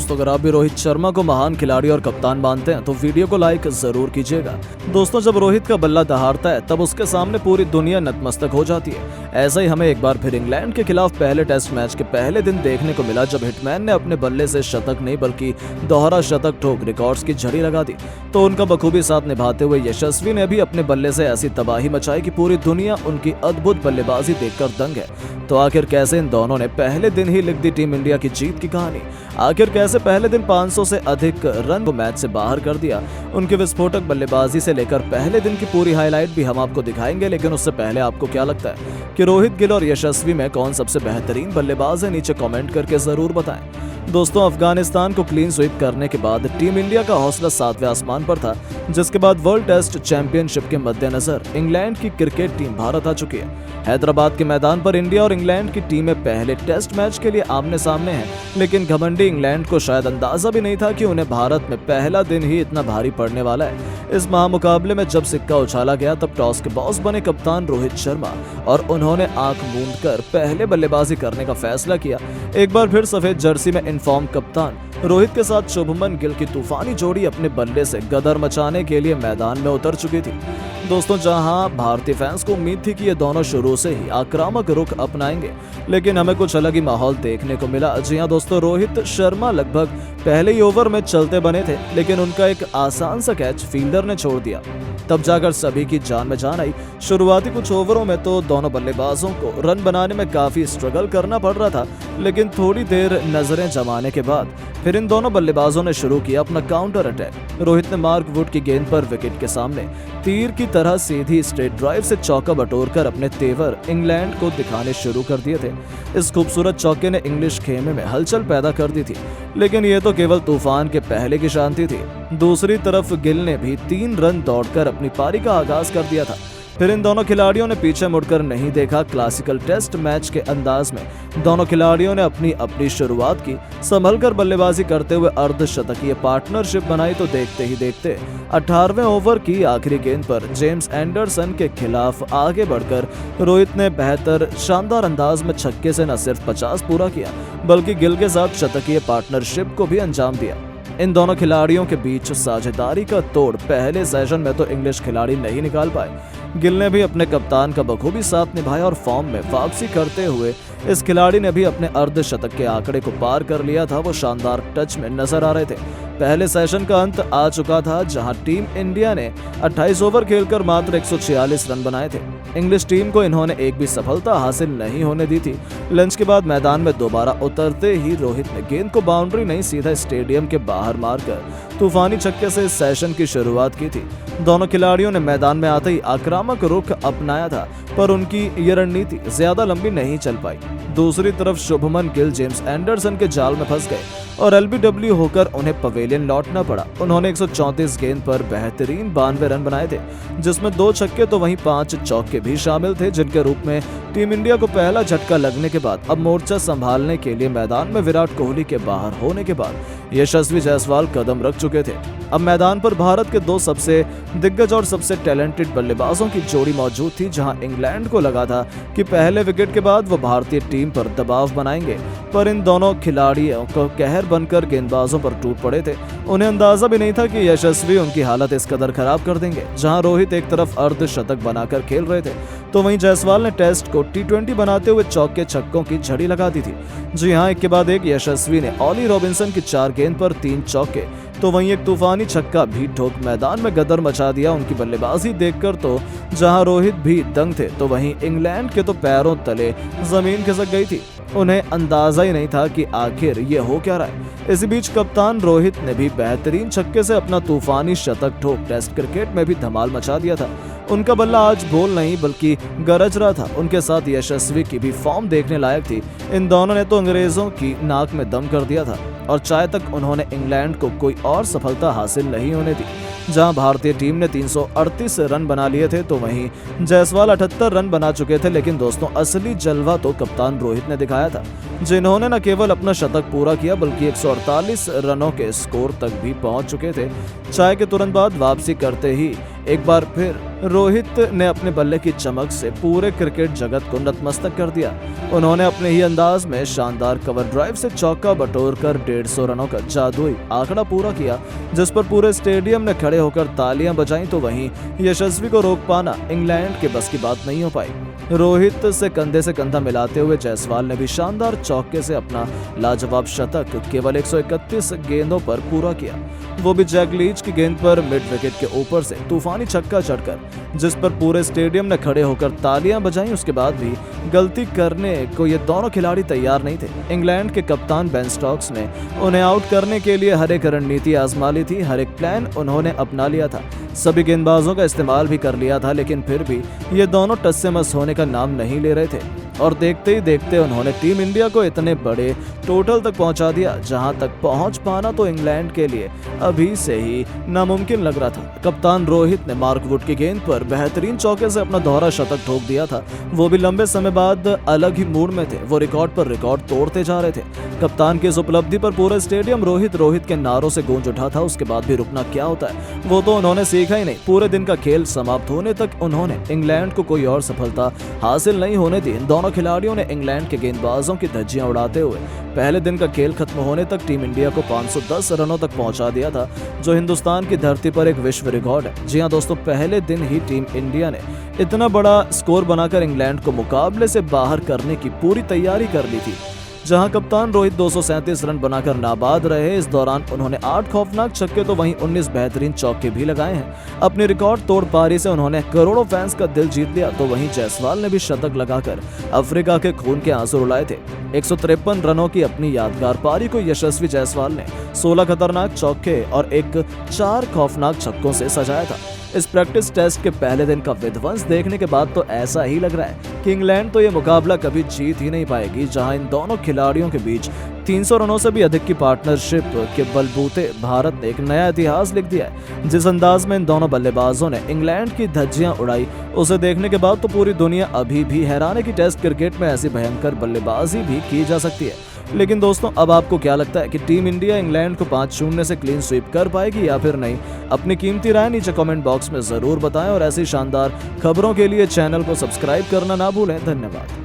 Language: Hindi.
दोस्तों अगर आप भी रोहित शर्मा को महान खिलाड़ी और कप्तान मानते हैं तो वीडियो को लाइक जरूर कीजिएगा। दोस्तों जब रोहित का बल्ला दहाड़ता है तब उसके सामने पूरी दुनिया नतमस्तक हो जाती है। ऐसा ही हमें एक बार फिर इंग्लैंड के खिलाफ पहले टेस्ट मैच के पहले दिन देखने को मिला जब हिटमैन ने अपने बल्ले से शतक नहीं बल्कि दोहरा शतक ठोक रिकॉर्ड्स की झड़ी लगा दी। तो उनका बखूबी साथ निभाते हुए यशस्वी ने भी अपने बल्ले से ऐसी तबाही मचाई कि पूरी दुनिया उनकी अद्भुत बल्लेबाजी देखकर दंग है। तो आखिर कैसे इन दोनों ने पहले दिन ही लिख दी टीम इंडिया की जीत की कहानी। आखिर कैसे पहले दिन 500 से अधिक रन को मैच से बाहर कर दिया। उनकी विस्फोटक बल्लेबाजी से लेकर पहले दिन की पूरी हाईलाइट भी हम आपको दिखाएंगे, लेकिन उससे पहले आपको क्या लगता है कि रोहित गिल और यशस्वी में कौन सबसे बेहतरीन बल्लेबाज है, नीचे कमेंट करके जरूर बताएं। दोस्तों अफगानिस्तान को क्लीन स्वीप करने के बाद टीम इंडिया का हौसला 7वें आसमान पर था, जिसके बाद वर्ल्ड टेस्ट चैंपियनशिप के मद्देनजर इंग्लैंड की क्रिकेट टीम भारत आ चुकी है। हैदराबाद के मैदान पर इंडिया और इंग्लैंड की टीमें पहले टेस्ट मैच के लिए आमने सामने हैं, लेकिन घमंडी इंग्लैंड को शायद अंदाजा भी नहीं था कि उन्हें भारत में पहला दिन ही इतना भारी पड़ने वाला है। इस महामुकाबले में जब सिक्का उछाला गया तब टॉस के बॉस बने कप्तान रोहित शर्मा और उन्होंने आंख मूंद कर पहले बल्लेबाजी करने का फैसला किया। एक बार फिर सफेद जर्सी में इनफॉर्म कप्तान रोहित के साथ शुभमन गिल की तूफानी जोड़ी अपने बल्ले से गदर मचाने के लिए मैदान में उतर चुकी थी। दोस्तों जहां भारतीय फैंस को उम्मीद थी कि ये दोनों शुरू से ही आक्रामक रुख अपनाएंगे, लेकिन हमें कुछ अलग ही माहौल देखने को मिला। जी हां दोस्तों, रोहित शर्मा लगभग पहले ही ओवर में चलते बने थे, लेकिन उनका एक आसान सा कैच फील्डर ने छोड़ दिया। तब जाकर सभी की जान में जान आई। शुरुआती कुछ ओवरों में तो दोनों बल्लेबाजों को रन बनाने में काफी स्ट्रगल करना पड़ रहा था, लेकिन थोड़ी देर नजरें जमाने के बाद फिर इन दोनों बल्लेबाजों ने शुरू किया अपना काउंटर अटैक। रोहित ने मार्क वुड की गेंद पर विकेट के सामने तीर की तरह सीधी स्ट्रेट ड्राइव से चौका बटोरकर अपने तेवर इंग्लैंड को दिखाने शुरू कर दिए थे। इस खूबसूरत चौके ने इंग्लिश खेमे में हलचल पैदा कर दी थी, लेकिन ये तो केवल तूफान के पहले की शांति थी। दूसरी तरफ गिल ने भी 3 रन दौड़कर अपनी पारी का आगाज कर दिया था। फिर इन दोनों खिलाड़ियों ने पीछे मुड़कर नहीं देखा। क्लासिकल टेस्ट मैच के अंदाज में दोनों खिलाड़ियों ने अपनी अपनी शुरुआत की। संभलकर बल्लेबाजी करते हुए अर्धशतकीय पार्टनरशिप बनाई तो देखते ही देखते 18वें ओवर की आखिरी गेंद पर जेम्स एंडरसन के खिलाफ आगे बढ़कर रोहित ने बेहतर शानदार अंदाज में छक्के से न सिर्फ 50 पूरा किया बल्कि गिल के साथ शतकीय पार्टनरशिप को भी अंजाम दिया। इन दोनों खिलाड़ियों के बीच साझेदारी का तोड़ पहले सेशन में तो इंग्लिश खिलाड़ी नहीं निकाल पाए। गिल ने भी अपने कप्तान का बखूबी साथ निभाया और फॉर्म में वापसी करते हुए इस खिलाड़ी ने भी अपने अर्धशतक के आंकड़े को पार कर लिया था। वो शानदार टच में नजर आ रहे थे। पहले सेशन का अंत आ चुका था जहां टीम इंडिया ने 28 ओवर खेलकर मात्र 146 रन बनाए थे। इंग्लिश टीम को इन्होंने एक भी सफलता हासिल नहीं होने दी थी। लंच के बाद मैदान में दोबारा उतरते ही रोहित ने गेंद को बाउंड्री नहीं सीधा स्टेडियम के बाहर मारकर तूफानी छक्के से सेशन की शुरुआत की थी। दोनों खिलाड़ियों ने मैदान में आते ही आक्रामक रुख अपनाया था, पर उनकी ये रणनीति ज्यादा लंबी नहीं चल पाई। दूसरी तरफ शुभमन गिल जेम्स एंडरसन के जाल में फंस गए और एलबीडब्ल्यू होकर उन्हें पवेलियन लौटना पड़ा। उन्होंने 134 गेंद पर बेहतरीन 92 रन बनाए थे, जिसमें 2 छक्के तो वहीं 5 चौके भी शामिल थे, जिनके रूप में टीम इंडिया को पहला झटका लगने के बाद अब मोर्चा संभालने के लिए मैदान में विराट कोहली के बाहर होने के बाद यशस्वी जायसवाल कदम रख चुके थे। अब मैदान पर भारत के 2 सबसे दिग्गज और सबसे टैलेंटेड बल्लेबाजों की जोड़ी मौजूद थी, जहां इंग्लैंड को लगा था कि पहले विकेट के बाद वो भारतीय टीम पर दबाव बनाएंगे, पर इन दोनों खिलाड़ियों को कहर बनकर गेंदबाजों पर टूट पड़े थे। उन्हें अंदाजा भी नहीं था कि यशस्वी उनकी हालत इस कदर खराब कर देंगे। जहां रोहित एक तरफ अर्धशतक बनाकर खेल रहे थे तो वहीं जायसवाल ने टेस्ट को T20 बनाते हुए चौके छक्कों की झड़ी लगा दी थी। जी हां, एक के बाद एक यशस्वी ने ऑली रॉबिन्सन की 4 गेंद पर 3 चौके तो वहीं एक तूफानी छक्का भी ठोक मैदान में गदर मचा दिया। उनकी बल्लेबाजी देखकर तो जहां रोहित भी दंग थे तो वहीं इंग्लैंड के तो पैरों तले जमीन खिसक गई थी। उन्हें अंदाजा ही नहीं था कि आखिर ये हो क्या रहा है। इसी बीच कप्तान रोहित ने भी बेहतरीन छक्के से अपना तूफानी शतक ठोक टेस्ट क्रिकेट में भी धमाल मचा दिया था। उनका बल्ला आज बोल नहीं बल्कि गरज रहा था। उनके साथ यशस्वी की भी फॉर्म देखने लायक थी। इन दोनों ने तो अंग्रेजों की नाक में दम कर दिया था और चाहे तक उन्होंने इंग्लैंड को कोई और सफलता हासिल नहीं होने दी। जहां भारतीय टीम ने 338 रन बना लिए थे तो वहीं जायसवाल 78 रन बना चुके थे। लेकिन दोस्तों असली जलवा तो कप्तान रोहित ने दिखाया था, जिन्होंने न केवल अपना शतक पूरा किया बल्कि 148 रनों के स्कोर तक भी पहुंच चुके थे। चाय के तुरंत बाद वापसी करते ही एक बार फिर रोहित ने अपने बल्ले की चमक से पूरे क्रिकेट जगत को नतमस्तक कर दिया। उन्होंने अपने ही अंदाज में शानदार कवर ड्राइव से चौका बटोरकर 150 रनों का जादुई आंकड़ा पूरा किया, जिस पर पूरे स्टेडियम ने खड़े होकर तालियां बजाईं। तो वहीं यशस्वी को रोक पाना इंग्लैंड के बस की बात नहीं हो पाई। रोहित से कंधा मिलाते हुए जायसवाल ने भी शानदार चौके से अपना लाजवाब शतक केवल 131 गेंदों पर पूरा किया, वो भी जैक लीच की गेंद पर मिड विकेट के ऊपर से तूफानी छक्का चढ़कर, जिस पर पूरे स्टेडियम ने खड़े होकर तालियां बजाईं। उसके बाद भी गलती करने को ये दोनों खिलाड़ी तैयार नहीं थे। इंग्लैंड के कप्तान बेन स्टोक्स ने उन्हें आउट करने के लिए हर एक रणनीति आजमा ली थी, हर एक प्लान उन्होंने अपना लिया था, सभी गेंदबाजों का इस्तेमाल भी कर लिया था, लेकिन फिर भी ये दोनों टस से मस होने का नाम नहीं ले रहे थे। और देखते ही देखते उन्होंने टीम इंडिया को इतने बड़े टोटल तक पहुंचा दिया, जहां तक पहुंच पाना तो इंग्लैंड के लिए अभी से ही नामुमकिन लग रहा था। कप्तान रोहित ने मार्क वुड की गेंद पर बेहतरीन चौके से अपना दोहरा शतक ठोक दिया था, वो भी लंबे समय बाद अलग ही मूड में थे, वो रिकॉर्ड पर रिकॉर्ड तोड़ते जा रहे थे। कप्तान की इस उपलब्धि पर पूरा स्टेडियम रोहित के नारों से गूंज उठा था। उसके बाद भी रुकना क्या होता है वो तो उन्होंने सीखा ही नहीं। पूरे दिन का खेल समाप्त होने तक उन्होंने इंग्लैंड को कोई और सफलता हासिल नहीं होने दी। इन दोनों खिलाड़ियों ने इंग्लैंड के गेंदबाजों की धज्जियां उड़ाते हुए पहले दिन का खेल खत्म होने तक टीम इंडिया को 510 रनों तक पहुंचा दिया था, जो हिंदुस्तान की धरती पर एक विश्व रिकॉर्ड है। जी हां दोस्तों, पहले दिन ही टीम इंडिया ने इतना बड़ा स्कोर बनाकर इंग्लैंड को मुकाबले से बाहर करने की पूरी तैयारी कर ली थी। जहां कप्तान रोहित 237 रन बनाकर नाबाद रहे, इस दौरान उन्होंने 8 खौफनाक छक्के तो वहीं 19 बेहतरीन चौके भी लगाए हैं। अपनी रिकॉर्ड तोड़ पारी से उन्होंने करोड़ों फैंस का दिल जीत लिया। तो वहीं जायसवाल ने भी शतक लगाकर अफ्रीका के खून के आंसू रुलाए थे। 153 रनों की अपनी यादगार पारी को यशस्वी जायसवाल ने 16 खतरनाक चौके और 4 खौफनाक छक्कों से सजाया था। इस प्रैक्टिस टेस्ट के पहले दिन का विध्वंस देखने के बाद तो ऐसा ही लग रहा है कि इंग्लैंड तो ये मुकाबला कभी जीत ही नहीं पाएगी, जहां इन दोनों खिलाड़ियों के बीच 300 रनों से भी अधिक की पार्टनरशिप के बलबूते भारत ने एक नया इतिहास लिख दिया है। जिस अंदाज में इन दोनों बल्लेबाजों ने इंग्लैंड की धज्जियां उड़ाई, उसे देखने के बाद तो पूरी दुनिया अभी भी हैरान है कि टेस्ट क्रिकेट में ऐसी भयंकर बल्लेबाजी भी की जा सकती है। लेकिन दोस्तों, अब आपको क्या लगता है कि टीम इंडिया इंग्लैंड को 5-0 से क्लीन स्वीप कर पाएगी या फिर नहीं? अपनी कीमती राय नीचे कमेंट बॉक्स में जरूर बताएं और ऐसी शानदार खबरों के लिए चैनल को सब्सक्राइब करना ना भूलें। धन्यवाद।